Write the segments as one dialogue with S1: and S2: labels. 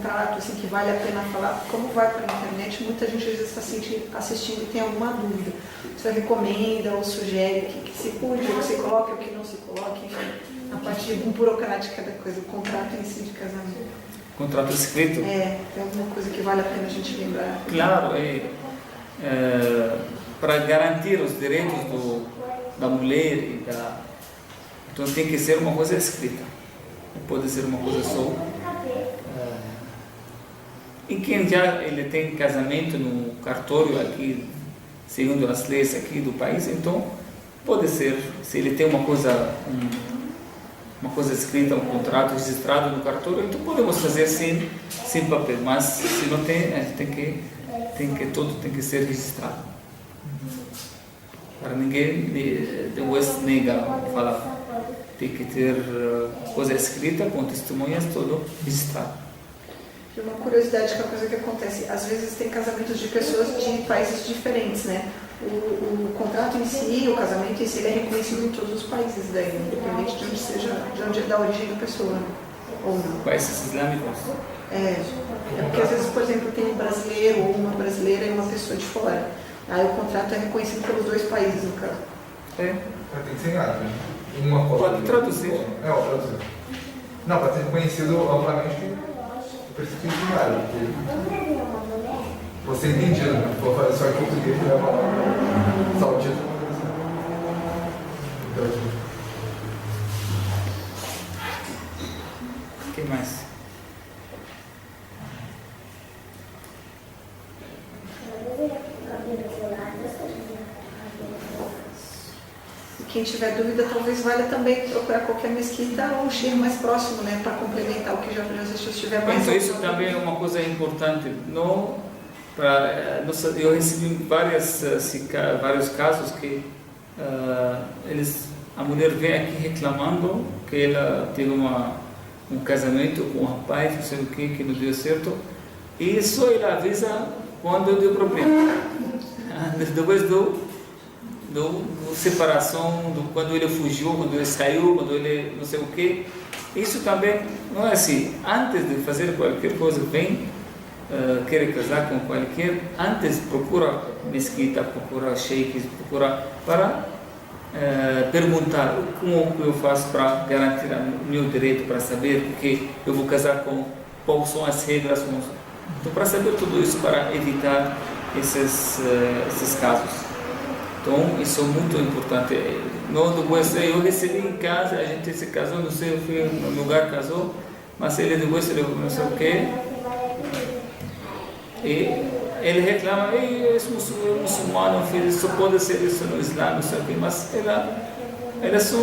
S1: contrato, assim, que vale a pena falar, como vai para a internet, muita gente às vezes está assistindo e tem alguma dúvida. Você recomenda ou sugere que se cuide, ou que se coloque, ou que não se coloque, enfim, a parte burocrática da coisa, o contrato em si de casamento.
S2: Contrato escrito?
S1: Tem alguma coisa que vale a pena a gente lembrar?
S2: Claro, para garantir os direitos da mulher e então tem que ser uma coisa escrita, não pode ser uma coisa só. E quem já ele tem casamento no cartório aqui, segundo as leis aqui do país, então pode ser, se ele tem uma coisa escrita, um contrato registrado no cartório, então podemos fazer sem papel, mas se não tem, a gente tudo tem que ser registrado. Para ninguém depois negar, falar. Tem que ter coisa escrita, com testemunhas, tudo registrado.
S1: E uma curiosidade, que é uma coisa que acontece, às vezes tem casamentos de pessoas de países diferentes, né? O contrato em si, o casamento em si, ele é reconhecido em todos os países daí, independente de onde seja, de onde é da origem da pessoa, né? Ou não.
S2: Países islâmicos?
S1: É porque às vezes, por exemplo, tem um brasileiro ou uma brasileira e uma pessoa de fora. Aí o contrato é reconhecido pelos dois países, no caso.
S3: Tem que ser enganado, né?
S2: Pode traduzir.
S3: Traduzir. Não, para ser reconhecido amplamente, precisa ser enganado. Você entendido, né? Vou fazer só em português e levar só o título.
S2: O que mais?
S1: Quem tiver dúvida, talvez valha também procurar qualquer mesquita ou cheiro mais próximo, né, para complementar o que já existiu, se tiver mais.
S2: Então, isso também é uma coisa importante. Eu recebi vários casos que a mulher vem aqui reclamando que ela teve um casamento com um rapaz, não sei o que não deu certo, e só ela avisa quando deu problema. Depois do separação, quando ele fugiu, quando ele saiu, quando ele não sei o que. Isso também não é assim. Antes de fazer qualquer coisa, quer casar com qualquer, antes procura mesquita, procura sheikhs, procura para perguntar como eu faço para garantir o meu direito, para saber que eu vou casar com, quais são as regras. Então, para saber tudo isso, para evitar esses casos. Então, isso é muito importante. Eu recebi em casa, a gente se casou, não sei, eu fui no lugar, casou, mas ele depois não sei o quê, e ele reclama, esse muçulmano fez isso, pode ser isso no Islã, não sei o quê, mas ela só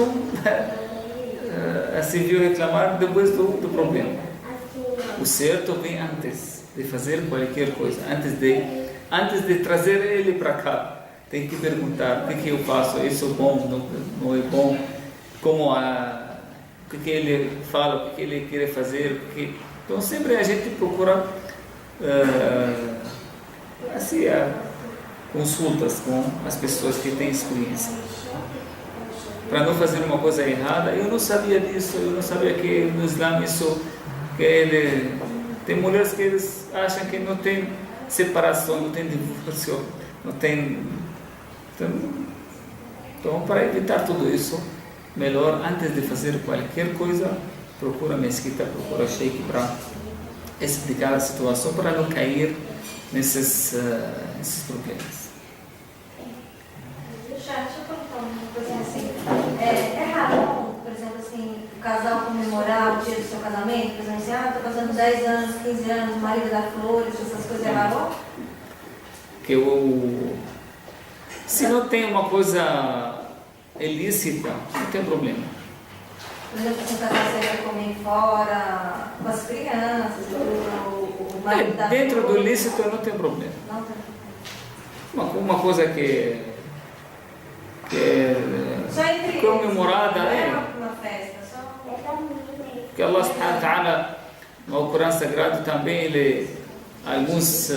S2: se viu reclamar depois do problema. O certo vem antes de fazer qualquer coisa, antes de trazer ele para cá. Tem que perguntar o que eu faço, isso é bom, não é bom, o que ele fala, o que ele quer fazer. Então sempre a gente procura consultas com as pessoas que têm experiência, para não fazer uma coisa errada. Eu não sabia disso, eu não sabia que no Islã isso, tem mulheres que eles acham que não tem separação, não tem divórcio, não tem. Então, para evitar tudo isso, melhor, antes de fazer qualquer coisa, procura mesquita, procura sheikh para explicar a situação, para não cair nesses problemas.
S4: Deixa eu perguntar uma coisa assim. É raro, por exemplo, assim, o casal comemorar o dia do seu casamento, por exemplo, assim, estou casando 10 anos, 15 anos, o marido dá flores, essas coisas, é raro?
S2: Se não tem uma coisa ilícita, não tem problema.
S4: Por exemplo, se o casal vai comer fora, com as crianças, o marido dá
S2: dentro
S4: flores,
S2: do ilícito não tem problema.
S4: não tem.
S2: Uma coisa que
S4: Só entre
S2: comemorada,
S4: não é uma festa, só.
S2: que Allah subhanahu wa ta'ala, no Corão Sagrado também, alguns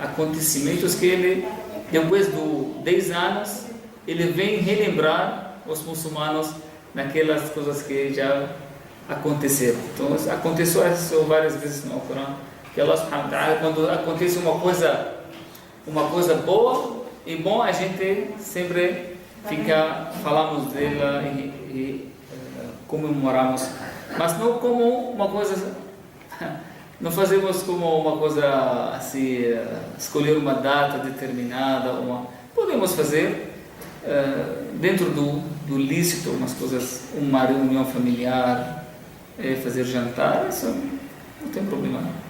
S2: acontecimentos que ele, depois de 10 anos, ele vem relembrar os muçulmanos naquelas coisas que já acontecer. Então, aconteceu isso várias vezes no Corão, que Allah subhanahu wa ta'ala, quando acontece uma coisa boa e bom, a gente sempre falamos dela e comemoramos, mas não como uma coisa, não fazemos como uma coisa assim, escolher uma data determinada, podemos fazer dentro do lícito, umas coisas, uma reunião familiar, fazer jantar, isso não tem problema não.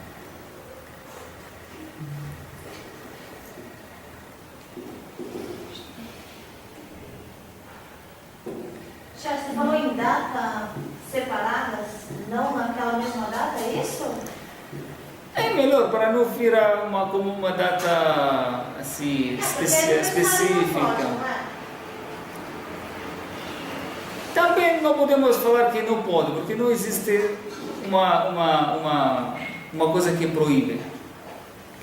S4: Você falou em data separadas, não naquela mesma data, é isso?
S2: É melhor para não virar como uma data assim específica. Também não podemos falar que não pode, porque não existe uma coisa que proíbe.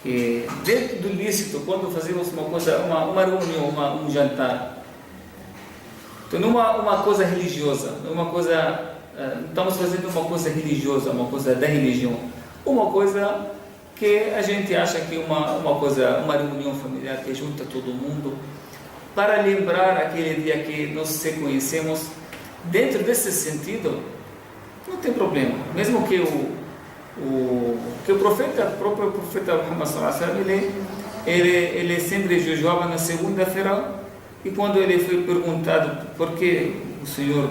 S2: Que dentro do lícito, quando fazemos uma reunião, um jantar, então não uma coisa religiosa, estamos fazendo uma coisa religiosa, uma coisa da religião, uma coisa que a gente acha que uma reunião familiar que junta todo mundo para lembrar aquele dia que nós se conhecemos. Dentro desse sentido, não tem problema. Mesmo que o próprio profeta Muhammad sallallahu alaihi wasallam, ele sempre jejuava na segunda-feira, e quando ele foi perguntado por que o Senhor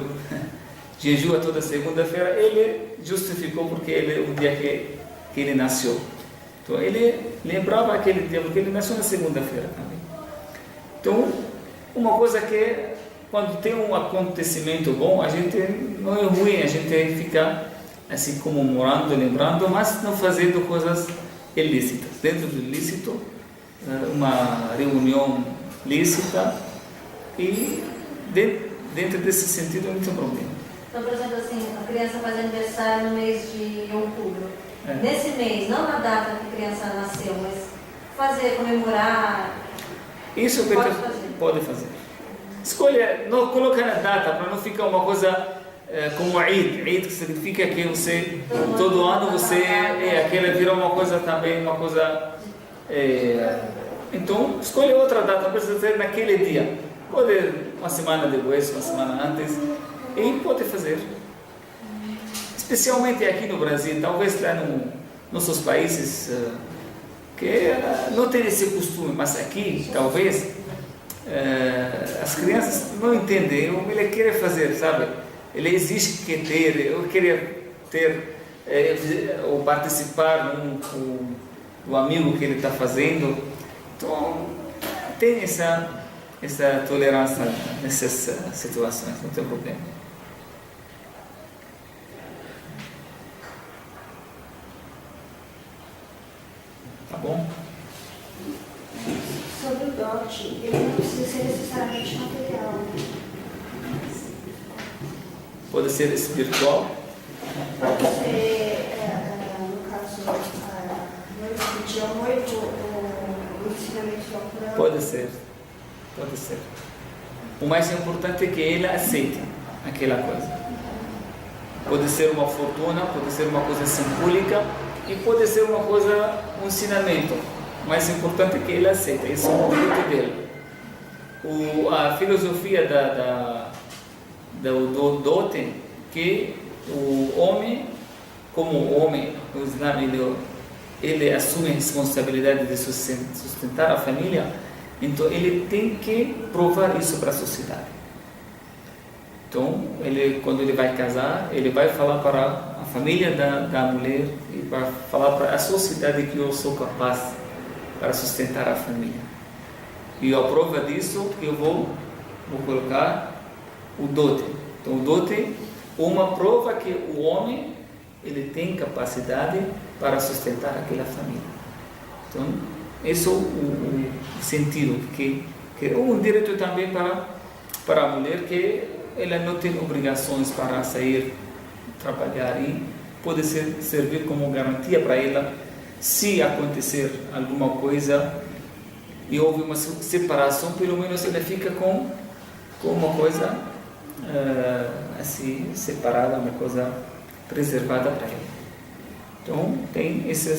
S2: jejua toda segunda-feira, ele justificou porque o dia que ele nasceu. Então ele lembrava aquele dia porque ele nasceu na segunda-feira também. Então, uma coisa que quando tem um acontecimento bom, a gente não é ruim, a gente fica assim comemorando, lembrando, mas não fazendo coisas ilícitas. Dentro do ilícito, uma reunião lícita, e dentro desse sentido não tem problema.
S4: Então, por exemplo, assim, a criança faz aniversário no mês de outubro. Nesse mês, não na data que a criança nasceu, mas comemorar.
S2: Isso pode fazer. Escolha, não coloca na data para não ficar uma coisa como Eid. Eid que significa que você todo ano aquela vira uma coisa também, uma coisa. Então escolha outra data, não precisa ser naquele dia. Pode uma semana depois, uma semana antes, e pode fazer. Especialmente aqui no Brasil, talvez lá nos nossos países que não tem esse costume, mas aqui talvez as crianças não entendem, ele quer fazer, sabe? Ele exige que eu queria ter ou participar do amigo que ele está fazendo. Então tem essa tolerância nessas situações, não tem problema. Tá bom?
S5: Sobre o dote, ele não precisa ser necessariamente material.
S2: Pode ser espiritual?
S5: Pode ser, no caso, noivo, dia noivo, o ensinamento do Corão.
S2: Pode ser. O mais importante é que ele aceite aquela coisa. Pode ser uma fortuna, pode ser uma coisa simbólica e pode ser uma coisa, um ensinamento. O mais importante é que ele aceite. Esse é o direito dele. A filosofia do dote, que o homem, como homem, o Islã, ele assume a responsabilidade de sustentar a família, então ele tem que provar isso para a sociedade. Então, quando ele vai casar, ele vai falar para a família da mulher e vai falar para a sociedade que eu sou capaz para sustentar a família. E a prova disso que eu vou colocar o dote. Então, o dote é uma prova que o homem ele tem capacidade para sustentar aquela família. Então, esse é o sentido que é um direito também para a mulher, que ela não tem obrigações para sair trabalhar e pode servir como garantia para ela se acontecer alguma coisa e houve uma separação, pelo menos ela fica com uma coisa assim separada, uma coisa preservada para ele. Então, tem esses